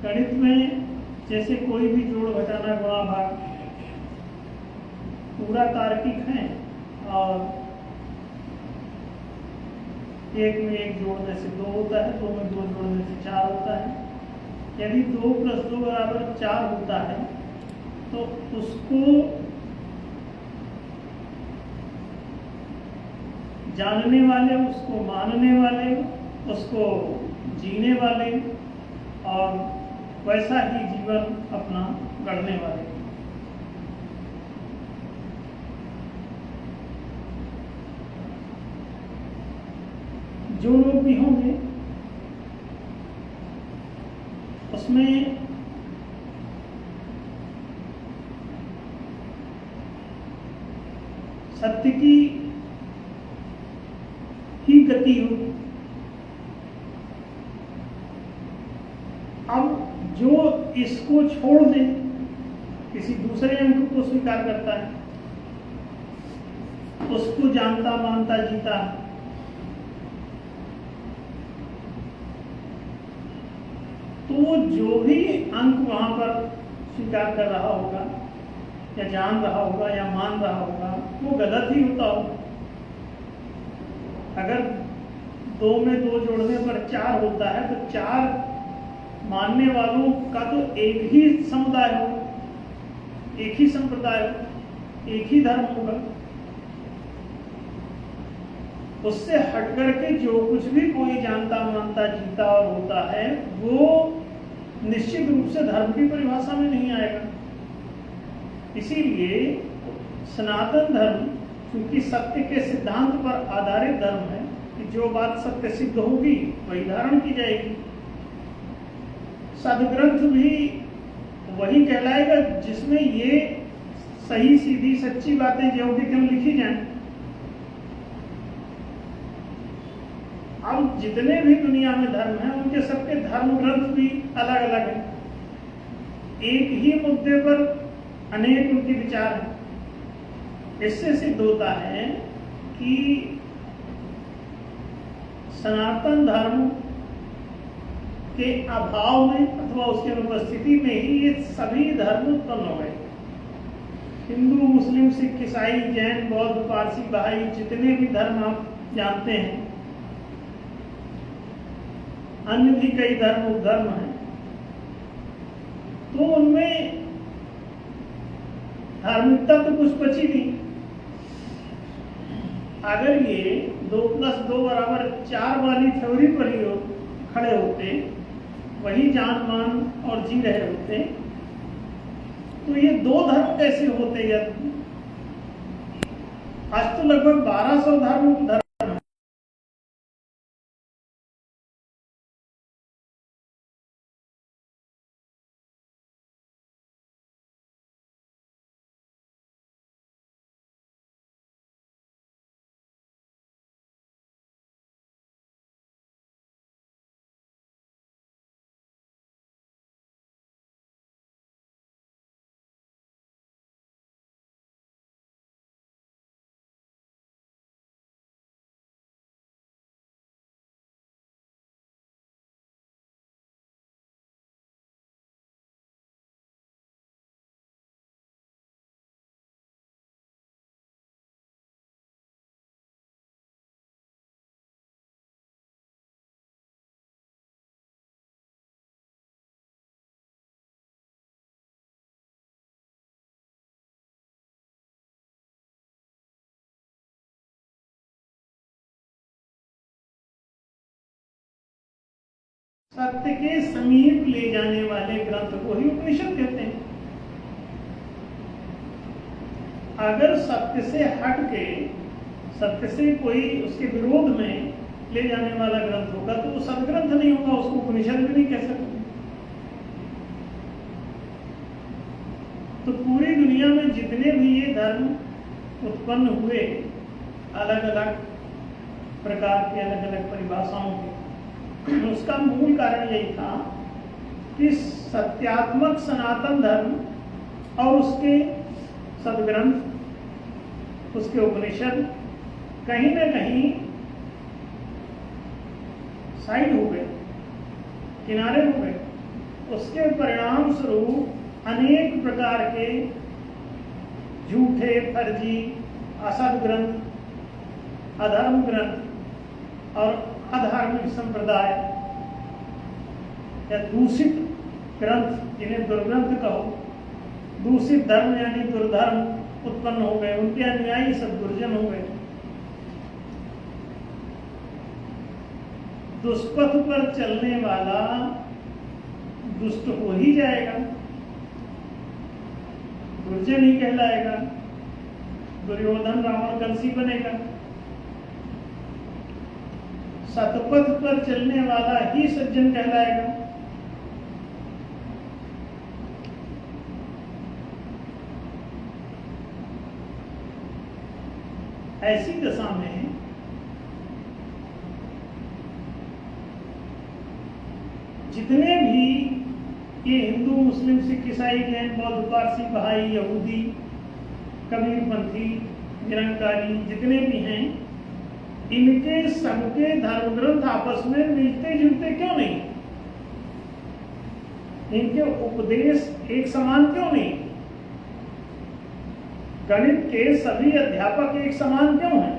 गणित में जैसे कोई भी जोड़ घटाना गुणा भाग पूरा तार्किक है और एक में एक जोड़ने से 2 होता है, 2 में 2 जोड़ने से 4 होता है। यदि 2 + 2 = 4 होता है तो उसको जानने वाले, उसको मानने वाले, उसको जीने वाले और वैसा ही जीवन अपना गढ़ने वाले। जो लोग भी होंगे उसमें सत्य की ही गति होगी। अब जो इसको छोड़ दे, किसी दूसरे अंक को स्वीकार करता है, उसको जानता मानता जीता है, तो जो भी अंक वहां पर स्वीकार कर रहा होगा या जान रहा होगा या मान रहा होगा वो गलत ही होता होगा। अगर 2 में 2 जोड़ने पर 4 होता है तो 4 मानने वालों का तो एक ही समुदाय होगा, एक ही संप्रदाय होगा, एक ही धर्म होगा। उससे हट करके जो कुछ भी कोई जानता मानता जीता और होता है वो निश्चित रूप से धर्म की परिभाषा में नहीं आएगा। इसीलिए सनातन धर्म क्योंकि सत्य के सिद्धांत पर आधारित धर्म है कि जो बात सत्य सिद्ध होगी वही धारण की जाएगी। सदग्रंथ भी वही कहलाएगा जिसमें ये सही सीधी सच्ची बातें जो भी क्यों लिखी जाएं। अब जितने भी दुनिया में धर्म हैं उनके सबके धर्म ग्रंथ भी अलग अलग हैं। एक ही मुद्दे पर अनेक उनके विचार हैं। इससे सिद्ध होता है कि सनातन धर्म के अभाव में अथवा उसकी अनुपस्थिति में ही ये सभी धर्म उत्पन्न हो गए। हिंदू, मुस्लिम, सिख, ईसाई, जैन, बौद्ध, पारसी, बहाई, जितने भी धर्म आप जानते हैं, अन्य भी कई धर्म उपधर्म हैं, तो उनमें धार्मिकता तो कुछ बची नहीं। अगर ये 2 + 2 = 4 वाली थ्योरी पर ही खड़े होते, वही जान मान और जी रहे होते, तो ये 2 धर्म कैसे होते? आज तो लगभग 1200 धर्म सत्य के समीप ले जाने वाले ग्रंथ को ही उपनिषद कहते हैं। अगर सत्य से हट के, सत्य से कोई उसके विरोध में ले जाने वाला ग्रंथ होगा तो वो सदग्रंथ नहीं होगा, उसको उपनिषद भी नहीं कह सकते। तो पूरी दुनिया में जितने भी ये धर्म उत्पन्न हुए अलग अलग प्रकार के, अलग अलग परिभाषाओं के, उसका मूल कारण यही था कि सत्यात्मक सनातन धर्म और उसके सदग्रंथ, उसके उपनिषद कहीं न कहीं साइड हो गए, किनारे हो गए। उसके परिणाम स्वरूप अनेक प्रकार के झूठे, फर्जी, असद ग्रंथ, अधर्म ग्रंथ और अधार्मिक संप्रदाय या दूषित ग्रंथ, जिन्हें दुर्ग्रंथ कहो, दूषित धर्म यानी दुर्धर्म उत्पन्न हो गए, उनके अनुयायी सब दुर्जन हो गए। दुष्पथ पर चलने वाला दुष्ट हो ही जाएगा, दुर्जन ही कहलाएगा, दुर्योधन रावण कंसी बनेगा। सतपथ पर चलने वाला ही सज्जन कहलाएगा। ऐसी दशा में जितने भी ये हिंदू, मुस्लिम, सिख, ईसाई, जैन, बौद्ध, पारसी, बहाई, यहूदी, कबीरपंथी, निरंकारी जितने भी हैं, इनके सबके धर्म ग्रंथ आपस में मिलते जुलते क्यों नहीं? इनके उपदेश एक समान क्यों नहीं? गणित के सभी अध्यापक एक समान क्यों हैं?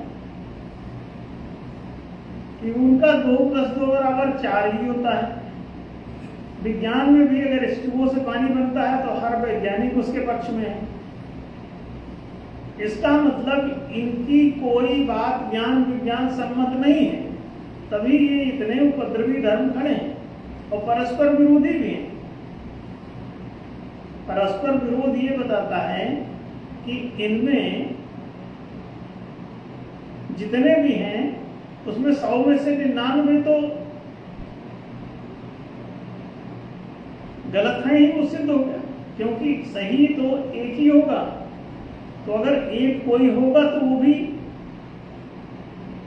कि उनका 2+2=4 ही होता है। विज्ञान में भी अगर H2O से पानी बनता है तो हर वैज्ञानिक उसके पक्ष में है। इसका मतलब इनकी कोई बात ज्ञान विज्ञान सम्मत नहीं है, तभी ये इतने उपद्रवी धर्म खड़े हैं और परस्पर विरोधी भी हैं। परस्पर विरोध ये बताता है कि इनमें जितने भी हैं उसमें 100 में से 99 तो गलत है ही, वो सिद्ध हो गया, क्योंकि सही तो एक ही होगा। तो अगर एक कोई होगा तो वो भी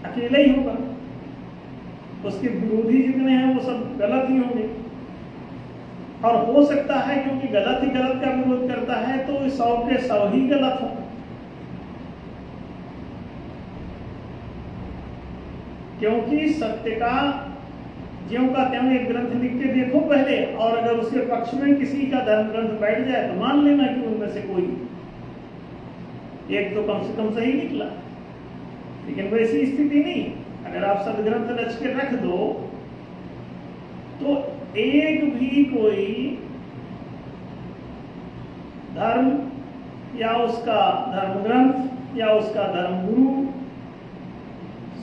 अकेला ही होगा, उसके विरोधी जितने हैं वो सब गलत ही होंगे। और हो सकता है क्योंकि गलत ही गलत का विरोध करता है तो 100 के 100 ही गलत हो, क्योंकि सत्य का ज्यों का त्यों एक ग्रंथ लिख के देखो पहले, और अगर उसके पक्ष में किसी का धर्म ग्रंथ बैठ जाए तो मान लेना कि उनमें से कोई एक तो कम से कम सही निकला। लेकिन वैसी स्थिति नहीं। अगर आप सदग्रंथ रच के रख दो तो एक भी कोई धर्म या उसका धर्म ग्रंथ या उसका धर्म गुरु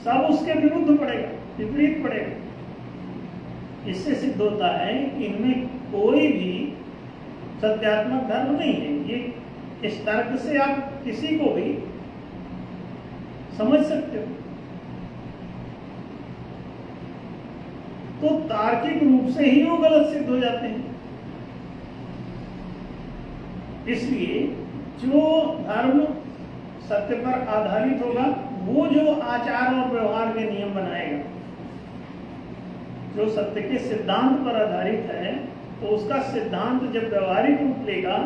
सब उसके विरुद्ध पड़ेगा, विपरीत पड़ेगा। इससे सिद्ध होता है कि इनमें कोई भी सत्यात्मक धर्म नहीं है। ये इस तर्क से आप किसी को भी समझ सकते हो। तो तार्किक रूप से ही वो गलत सिद्ध हो जाते हैं। इसलिए जो धर्म सत्य पर आधारित होगा वो जो आचार और व्यवहार के नियम बनाएगा, जो सत्य के सिद्धांत पर आधारित है, तो उसका सिद्धांत जब व्यवहारिक रूप लेगा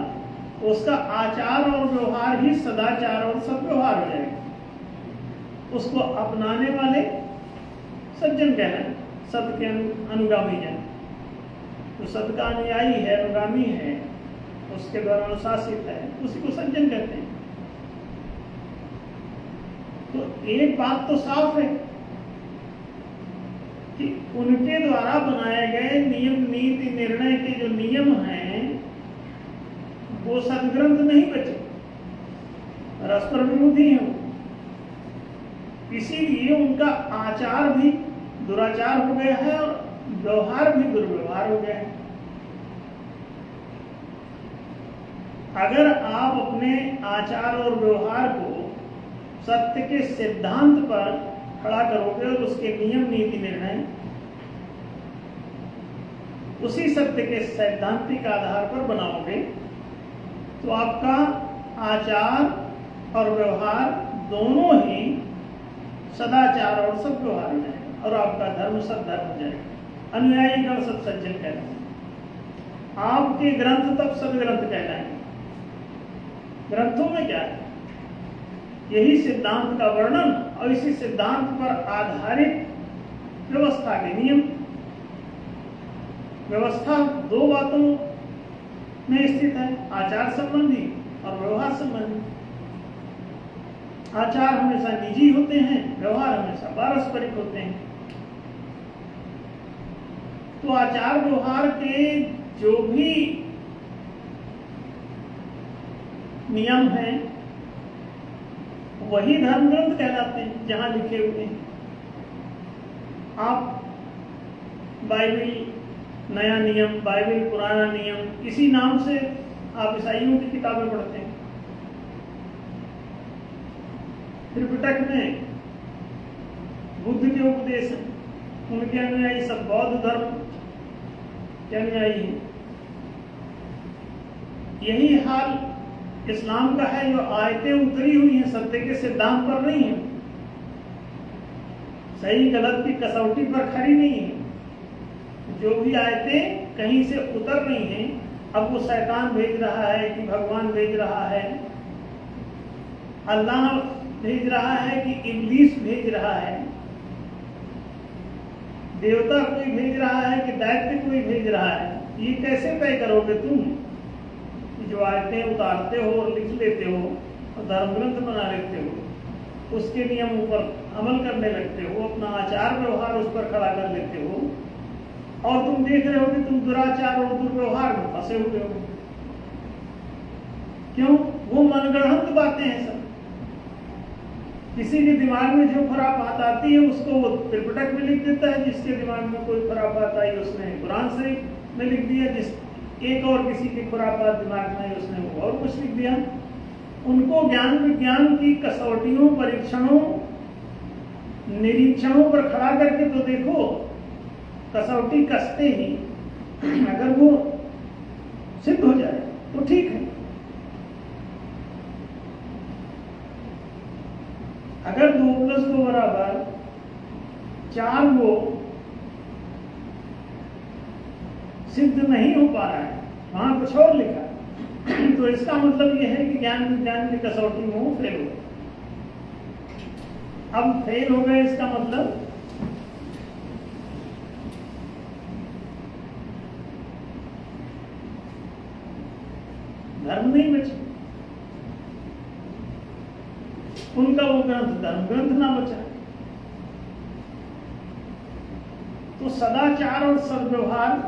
तो उसका आचार और व्यवहार ही सदाचार और सद्व्यवहार हो जाएगा। उसको अपनाने वाले सज्जन कहलाए, सत्य के अनुगामी जन। जो सत्य का अनुयायी है, अनुगामी है, उसके द्वारा अनुशासित है, उसी को सज्जन कहते हैं। तो एक बात तो साफ है कि उनके द्वारा बनाए गए नियम, नीति, निर्णय के जो नियम हैं वो सदग्रंथ नहीं बचे, परस्पर विरोधी हैं। इसीलिए उनका आचार भी दुराचार हो गया है और व्यवहार भी दुर्व्यवहार हो गया है। अगर आप अपने आचार और व्यवहार को सत्य के सिद्धांत पर खड़ा करोगे और उसके नियम, नीति, निर्णय उसी सत्य के सैद्धांतिक आधार पर बनाओगे तो आपका आचार और व्यवहार दोनों ही सदाचार और सद्व्यवहार हो जाएगा और आपका धर्म सद्धर्म हो जाएगा। अनुयायी गण सत सज्जन कहलाएंगे। आपके ग्रंथ तब सदग्रंथ कहलाएंगे। ग्रंथों में क्या है? यही सिद्धांत का वर्णन और इसी सिद्धांत पर आधारित व्यवस्था के नियम। व्यवस्था दो बातों में स्थित है, आचार संबंधी और व्यवहार संबंधी। आचार हमेशा निजी होते हैं, व्यवहार हमेशा पारस्परिक होते हैं। तो आचार व्यवहार के जो भी नियम हैं वही धर्म ग्रंथ कहलाते हैं, जहां लिखे हुए हैं। आप बाइबल नया नियम, बाइबल पुराना नियम, इसी नाम से आप ईसाइयों की किताबें पढ़ते हैं। त्रिपिटक में बुद्ध के उपदेश हैं, उनके अनुयायी सब बौद्ध धर्म के अनुयायी हैं। यही हाल इस्लाम का है। जो आयतें उतरी हुई हैं सत्य के सिद्धांत पर नहीं है, सही गलत की कसौटी पर खड़ी नहीं है। जो भी आयतें कहीं से उतर रही हैं, अब वो शैतान भेज रहा है कि भगवान भेज रहा है, अल्लाह भेज रहा है कि इब्लीस भेज रहा है, देवता कोई भेज रहा है कि दैत्य कोई भेज रहा है, ये कैसे तय करोगे तुम? जो आयतें उतारते हो और लिख लेते हो और धर्म ग्रंथ बना लेते हो, उसके नियमों पर अमल करने लगते हो, अपना आचार व्यवहार उस पर खड़ा कर लेते हो, और तुम देख रहे हो कि तुम दुराचार और दुर्व्यवहार में फंसे हुए हो। क्यों? वो मनगढ़ंत बातें हैं सब। किसी के दिमाग में जो खुरापात आती है उसको वो त्रिपिटक में लिख देता है, जिसके दिमाग में कोई खुरापात आई उसने कुरान शरीफ में लिख दिया, जिस एक और किसी के खुरापात दिमाग में आई उसने वो और कुछ लिख दिया। उनको ज्ञान विज्ञान की कसौटियों, परीक्षणों, निरीक्षणों पर खड़ा करके तो देखो, कसौटी कसते ही अगर वो सिद्ध हो जाए तो ठीक है। अगर 2+2 बराबर 4 वो सिद्ध नहीं हो पा रहा है, वहां कुछ और लिखा, तो इसका मतलब यह है कि ज्ञान विज्ञान की कसौटी में वो फेल हो गए। अब फेल हो गए इसका मतलब धर्म नहीं बचे, उनका वो ग्रंथ धर्म ग्रंथ ना बचा। तो सदाचार और सद्व्यवहार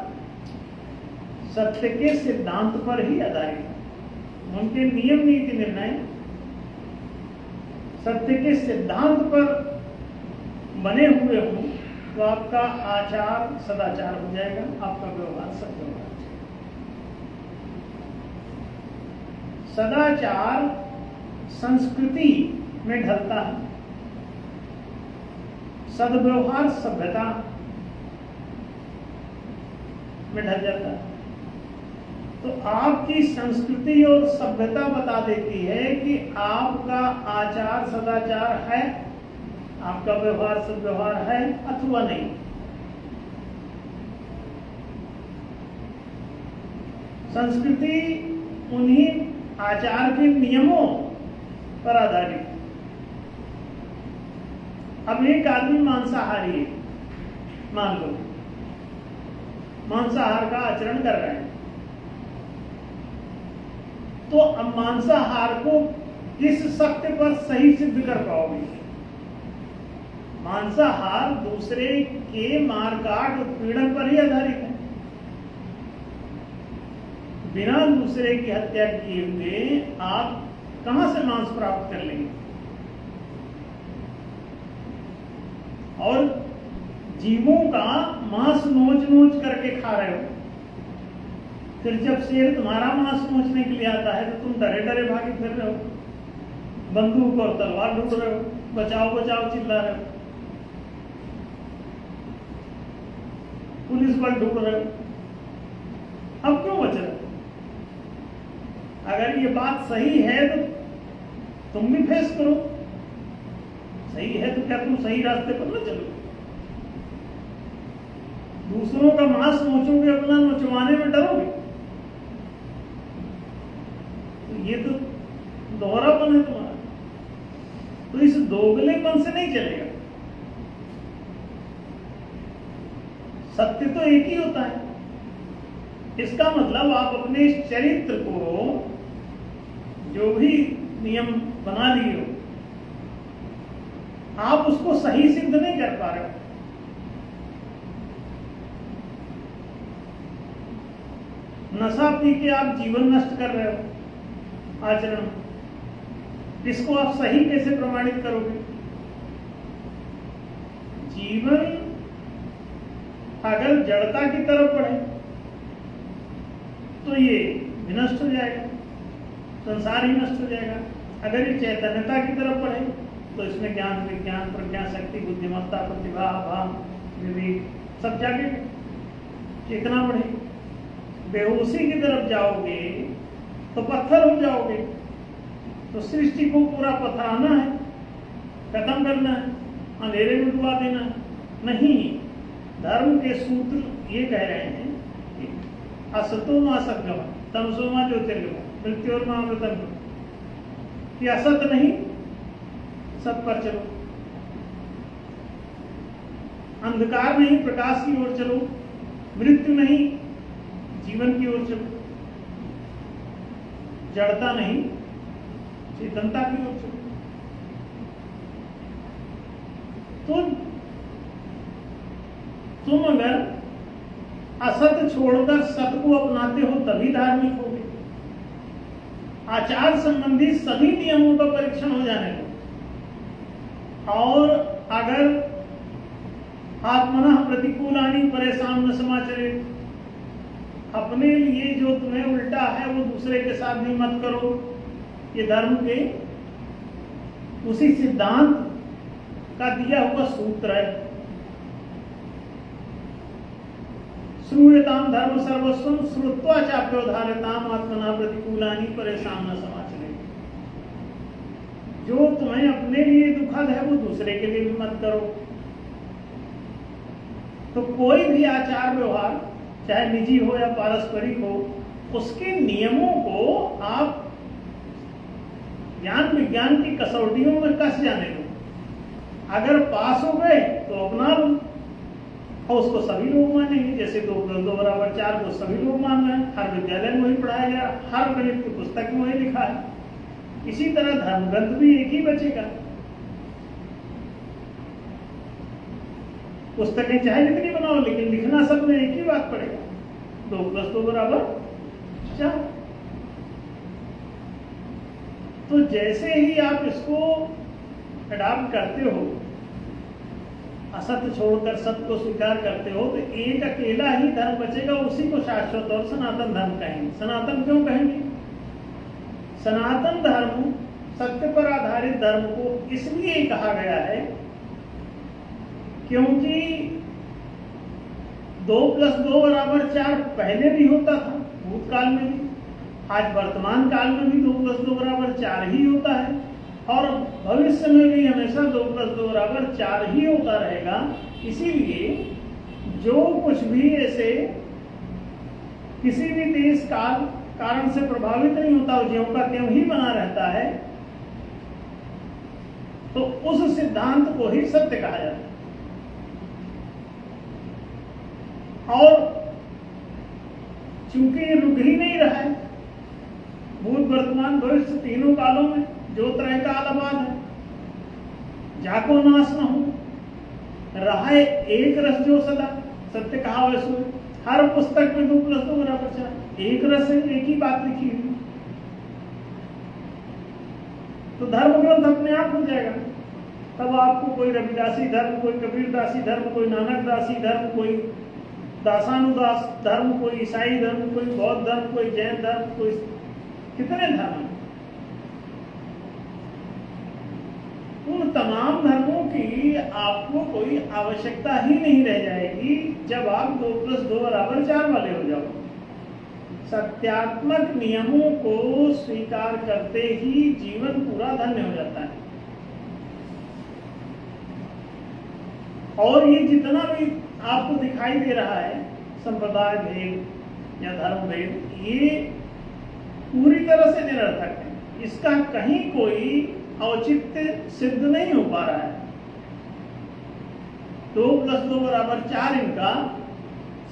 सत्य के सिद्धांत पर ही आधारित है। उनके नियम नीति निर्णय सत्य के सिद्धांत पर बने हुए हों तो आपका आचार सदाचार हो जाएगा, आपका व्यवहार सद्व्यवहार। सदाचार संस्कृति में ढलता है, सद्व्यवहार सभ्यता में ढल जाता है। तो आपकी संस्कृति और सभ्यता बता देती है कि आपका आचार सदाचार है, आपका व्यवहार सद्व्यवहार है अथवा नहीं। संस्कृति उन्हीं आचार के नियमों पर आधारित। अब एक आदमी मांसाहारी है, मान लो मांसाहार का आचरण कर रहे हैं, तो अब मांसाहार को किस सत्य पर सही सिद्ध कर पाओगे? मांसाहार दूसरे के मारकाट उत्पीड़न पर ही आधारित है। बिना दूसरे की हत्या किए हुए आप कहां से मांस प्राप्त कर लेंगे? और जीवों का मांस नोच नोच करके खा रहे हो, फिर जब शेर तुम्हारा मांस नोचने के लिए आता है तो तुम डरे डरे भागे फिर रहे हो, बंदूक और तलवार ढूंढ रहे हो, बचाओ बचाओ चिल्ला रहे हो, पुलिस बल ढूंढ रहे हो। अब क्यों बच रहे हो? अगर ये बात सही है तो तुम भी फेस करो। सही है तो क्या तुम सही रास्ते पर न चलो? दूसरों का मांस नोचोगे, अपना नोचवाने में डरोगे? तो ये तो दोहरापन है तुम्हारा। तो इस दोगलेपन से नहीं चलेगा। सत्य तो एक ही होता है। इसका मतलब आप अपने चरित्र को जो भी नियम बना लिए हो, आप उसको सही सिद्ध नहीं कर पा रहे हो। नशा पी के आप जीवन नष्ट कर रहे हो आचरण, इसको आप सही कैसे प्रमाणित करोगे? जीवन अगर जड़ता की तरफ बढ़े तो ये विनष्ट हो जाएगा, संसार ही नष्ट हो जाएगा। अगर ये चैतन्यता की तरफ बढ़े तो इसमें ज्ञान, विज्ञान, प्रज्ञा, शक्ति, बुद्धिमत्ता, प्रतिभा, भाव, विवेक सब जागे, चेतना बढ़े। बेहोशी की तरफ जाओगे तो पत्थर हो जाओगे। तो सृष्टि को पूरा पथराना है, खत्म करना है, अंधेरे में डुबा देना नहीं। धर्म के सूत्र ये कह रहे हैं कि असतो मा सद्गम तमसो मा ज्योतिर्गम मृत्योर्मा अमृतम, कि असत नहीं सत पर चलो, अंधकार नहीं प्रकाश की ओर चलो, मृत्यु नहीं जीवन की ओर चलो, जड़ता नहीं चेतनता की ओर चलो। तो तुम अगर असत छोड़कर सत को अपनाते हो तभी धार्मिक होगे। आचार संबंधी सभी नियमों का परीक्षण हो जाने दो। और अगर आत्मनः प्रतिकूलानि परेशान न समाचरित, अपने लिए जो तुम्हें उल्टा है वो दूसरे के साथ भी मत करो। ये धर्म के उसी सिद्धांत का दिया हुआ सूत्र है। श्रूयताम धर्म सर्वस्वम श्रुत्वा चाप्योधारताम आत्मना प्रतिकूलानि परेशान न समाचरित। जो तुम्हें अपने लिए दुखद है वो दूसरे के लिए भी मत करो। तो कोई भी आचार व्यवहार चाहे निजी हो या पारस्परिक हो, उसके नियमों को आप ज्ञान विज्ञान की कसौटियों में कस जाने दो। अगर पास हो गए तो अपना लो और उसको सभी लोग मानेंगे। जैसे 2+2=4 को सभी लोग मान रहे हैं, हर विद्यालय में वही पढ़ाया गया, हर गणित की पुस्तक में वही लिखा है। इसी तरह धर्म ग्रंथ भी एक ही बचेगा। पुस्तकें चाहे जितनी बनाओ लेकिन लिखना सब में एक ही बात पड़ेगा, 2+2=4। तो जैसे ही आप इसको अडॉप्ट करते हो, असत्य छोड़कर सत्य को स्वीकार करते हो, तो एक अकेला ही धर्म बचेगा, उसी को शाश्वत और सनातन धर्म कहेंगे। सनातन क्यों कहेंगे? सनातन धर्म, सत्य पर आधारित धर्म को इसलिए कहा गया है क्योंकि 2+2=4 पहले भी होता था, भूतकाल में भी, आज वर्तमान काल में भी 2+2=4 ही होता है, और भविष्य में भी हमेशा 2+2=4 ही होता रहेगा। इसीलिए जो कुछ भी ऐसे किसी भी देश काल कारण से प्रभावित नहीं होता, ज्यों का त्यों ही बना रहता है, तो उस सिद्धांत को ही सत्य कहा जाता है। और चूंकि ये रुक ही नहीं रहा है, भूत वर्तमान भविष्य तीनों कालों में जो तरह का आलबाद है, जाको नाश न हो, रहा है एक रस जो सदा, सत्य कहा वैसे हर पुस्तक में 2+2=4 एक रस है, एक ही बात लिखी हुई। तो धर्म ग्रंथ अपने आप हो जाएगा। तब आपको कोई रविदासी धर्म, कोई कबीरदासी धर्म, कोई नानकदासी धर्म, कोई दासानुदास धर्म, कोई ईसाई धर्म, कोई बौद्ध धर्म, कोई जैन धर्म, कोई कितने धर्म, उन तमाम धर्मों की आपको कोई आवश्यकता ही नहीं रह जाएगी जब आप 2+2=4 वाले हो जाओ। सत्यात्मक नियमों को स्वीकार करते ही जीवन पूरा धन्य हो जाता है। और ये जितना भी आपको दिखाई दे रहा है संप्रदाय भेद या धर्म भेद, ये पूरी तरह से निरर्थक है। इसका कहीं कोई औचित्य सिद्ध नहीं हो पा रहा है। 2+2=4 इनका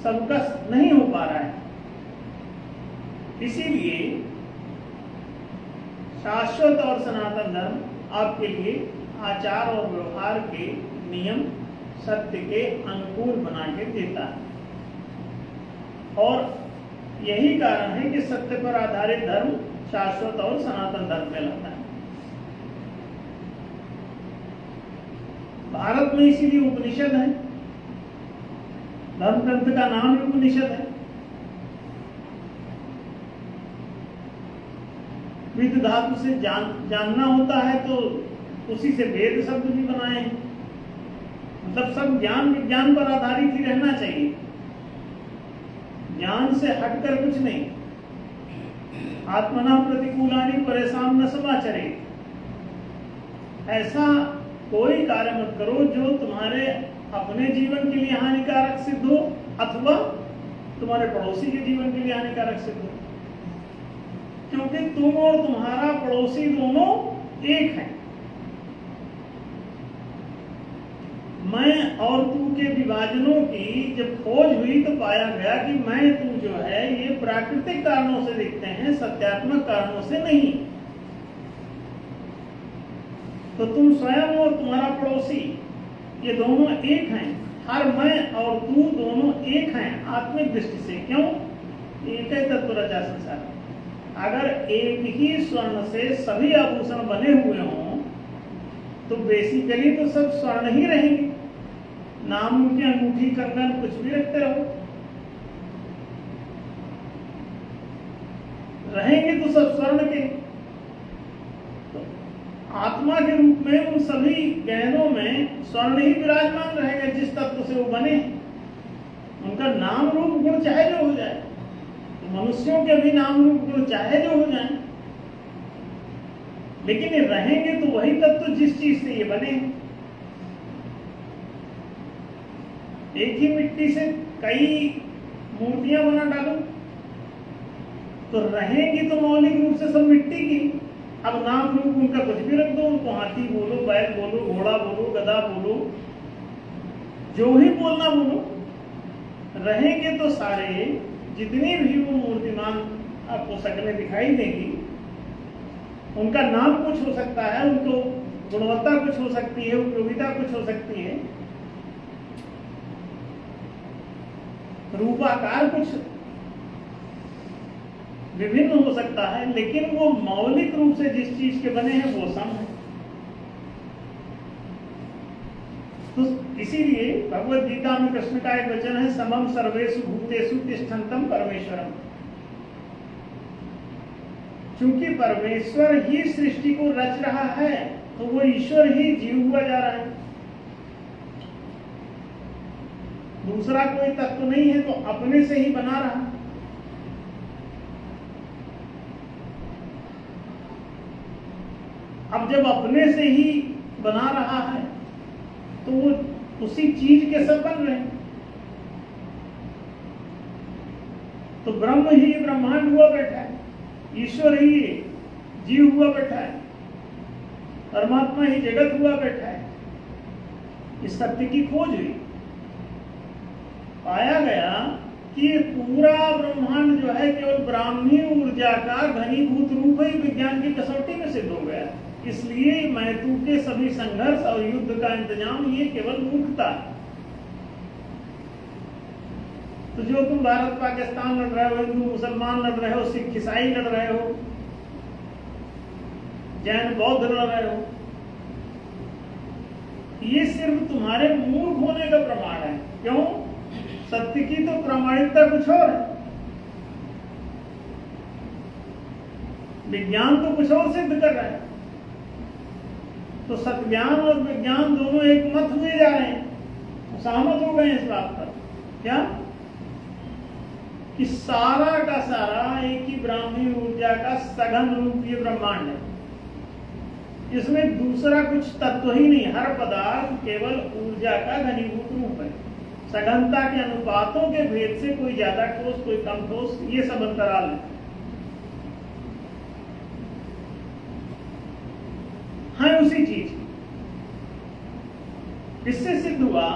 सबका नहीं हो पा रहा है। इसीलिए शाश्वत और सनातन धर्म आपके लिए आचार और व्यवहार के नियम सत्य के अनुकूल बना के देता है। और यही कारण है कि सत्य पर आधारित धर्म शाश्वत और सनातन धर्म कहलाता है। भारत में इसीलिए उपनिषद है, धर्म ग्रंथ का नाम ही उपनिषद है। विद धातु से जानना होता है तो उसी से वेद शब्द भी बनाए हैं। मतलब सब ज्ञान विज्ञान पर आधारित ही रहना चाहिए, ज्ञान से हटकर कुछ नहीं। आत्मना प्रतिकूलानि परेशान न समाचरे, ऐसा कोई कार्य मत करो जो तुम्हारे अपने जीवन के लिए हानिकारक सिद्ध हो अथवा तुम्हारे पड़ोसी के जीवन के लिए हानिकारक सिद्ध हो, क्योंकि तुम और तुम्हारा पड़ोसी दोनों एक हैं। मैं और तू के विभाजनों की जब खोज हुई तो पाया गया कि मैं तू जो है ये प्राकृतिक कारणों से दिखते हैं, सत्यात्मक कारणों से नहीं। तो तुम स्वयं और तुम्हारा पड़ोसी ये दोनों एक हैं। हर मैं और तू दोनों एक हैं आत्मिक दृष्टि से। क्यों? एक ही तत्व रचा संसार। अगर एक ही स्वर्ण से सभी आभूषण बने हुए हों तो बेसिकली तो सब स्वर्ण ही रहेंगे। नाम की अंगूठी कंगन कुछ भी रखते रहो, रहेंगे तो सब स्वर्ण के। तो आत्मा के रूप में उन सभी गहनों में स्वर्ण ही विराजमान रहेगा जिस तत्व से वो बने। उनका नाम रूप गुण चाहे जो हो जाए, मनुष्यों के भी नाम रूप गुण चाहे जो हो जाए, लेकिन ये रहेंगे तो वही तत्व जिस चीज से ये बने। एक ही मिट्टी से कई मूर्तियां बना डालो तो रहेंगी तो मौलिक रूप से सब मिट्टी की। अब नाम रूप उनका कुछ भी रख दो, उनको हाथी बोलो, बैल बोलो, घोड़ा बोलो, गधा बोलो, जो ही बोलना बोलो, रहेंगे तो सारे जितनी भी वो मूर्तिमान आपको शक्लें दिखाई देंगी, उनका नाम कुछ हो सकता है, उनको गुणवत्ता कुछ हो सकती है, उपयोगिता कुछ हो सकती है, रूपाकार कुछ विभिन्न हो सकता है, लेकिन वो मौलिक रूप से जिस चीज के बने हैं वो सम है। तो इसीलिए भगवद गीता में कृष्ण का एक वचन है, समम सर्वेषु भूतेषु तिष्ठन्तम परमेश्वरम। चूंकि परमेश्वर ही सृष्टि को रच रहा है तो वो ईश्वर ही जीव हुआ जा रहा है, दूसरा कोई तत्व नहीं है, तो अपने से ही बना रहा। अब जब अपने से ही बना रहा है तो वो उसी चीज के सब बन रहे हैं। तो ब्रह्म ही ब्रह्मांड हुआ बैठा है, ईश्वर ही जीव हुआ बैठा है, परमात्मा ही जगत हुआ बैठा है। इस सत्य की खोज हुई, पाया गया कि पूरा ब्रह्मांड जो है केवल ब्राह्मी ऊर्जा का घनीभूत रूप ही विज्ञान की कसौटी में सिद्ध हो गया। इसलिए मैं तू के सभी संघर्ष और युद्ध का इंतजाम ये केवल मूर्खता है। तो जो तुम भारत पाकिस्तान लड़ रहे हो, हिंदू मुसलमान लड़ रहे हो, सिख ईसाई लड़ रहे हो, जैन बौद्ध लड़ रहे हो, ये सिर्फ तुम्हारे मूर्ख होने का प्रमाण है। क्यों? सत्य की तो प्रामाणिकता कुछ और है, विज्ञान तो कुछ और सिद्ध कर रहा है। तो सत्ज्ञान और विज्ञान दोनों एक मत हुए जा रहे हैं, सहमत हो गए इस बात पर। क्या? कि सारा का सारा एक ही ब्राह्मी ऊर्जा का सघन रूप ये ब्रह्मांड है, इसमें दूसरा कुछ तत्व ही नहीं। हर पदार्थ केवल ऊर्जा का घनीभूत रूप है। सघनता के अनुपातों के भेद से कोई ज्यादा ठोस कोई कम ठोस, ये सब अंतराल है। हाँ, उसी चीज इससे सिद्ध हुआ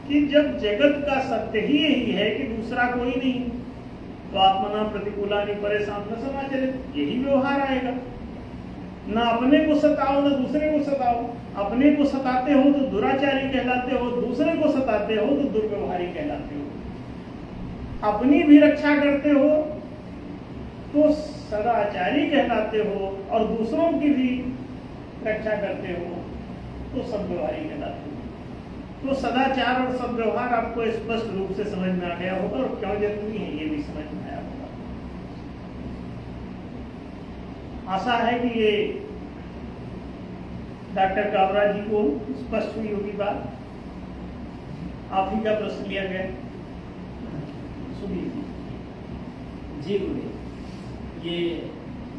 कि जब जगत का सत्य ही यही है कि दूसरा कोई नहीं, तो आत्मना प्रतिकूलानि परेशान न समाचरित, यही व्यवहार आएगा। ना अपने को सताओ न दूसरे को सताओ। अपने को सताते हो तो दुराचारी कहलाते हो, दूसरे को सताते हो तो दुर्व्यवहारी कहलाते हो। अपनी भी रक्षा करते हो तो सदाचारी कहलाते हो, और दूसरों की भी रक्षा करते हो तो सद्व्यवहारी कहलाते हो। तो सदाचार और सद्व्यवहार आपको स्पष्ट रूप से समझ में आ गया होगा, और क्यों जरूरी है ये भी समझ में आया होगा। आशा है कि ये डॉक्टर काबरा जी को स्पष्ट हुई होगी बात। आप ही का प्रश्न लिया गया, सुनिए जी। गुरुदेव, ये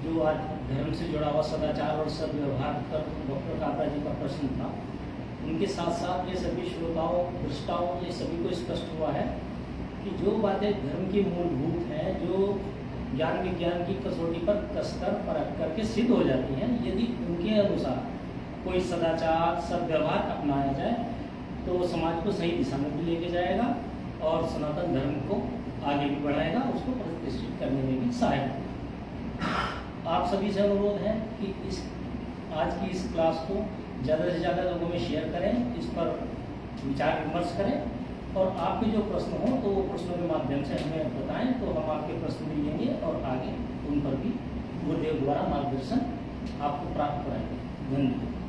जो आज धर्म से जुड़ा हुआ सदाचार और सद्व्यवहार पर डॉक्टर काबरा जी का प्रश्न था, उनके साथ साथ ये सभी श्रोताओं, दृष्टाओं, ये सभी को स्पष्ट हुआ है कि जो बातें धर्म की मूलभूत हैं, जो ज्ञान विज्ञान की कसौटी पर कसकर परख करके सिद्ध हो जाती हैं, यदि उनके अनुसार कोई सदाचार सद्व्यवहार अपनाया जाए तो समाज को सही दिशा में भी लेके जाएगा और सनातन धर्म को आगे भी बढ़ाएगा, उसको प्रतिष्ठित करने में भी सहायक होगा। आप सभी से अनुरोध है कि आज की इस क्लास को ज़्यादा से ज़्यादा लोगों में शेयर करें, इस पर विचार विमर्श करें, और आपके जो प्रश्न हो तो वो प्रश्नों के माध्यम से हमें बताएं, तो हम आपके प्रश्न भी लेंगे और आगे उन पर भी गुरुदेव द्वारा मार्गदर्शन आपको प्राप्त कराएंगे। धन्यवाद।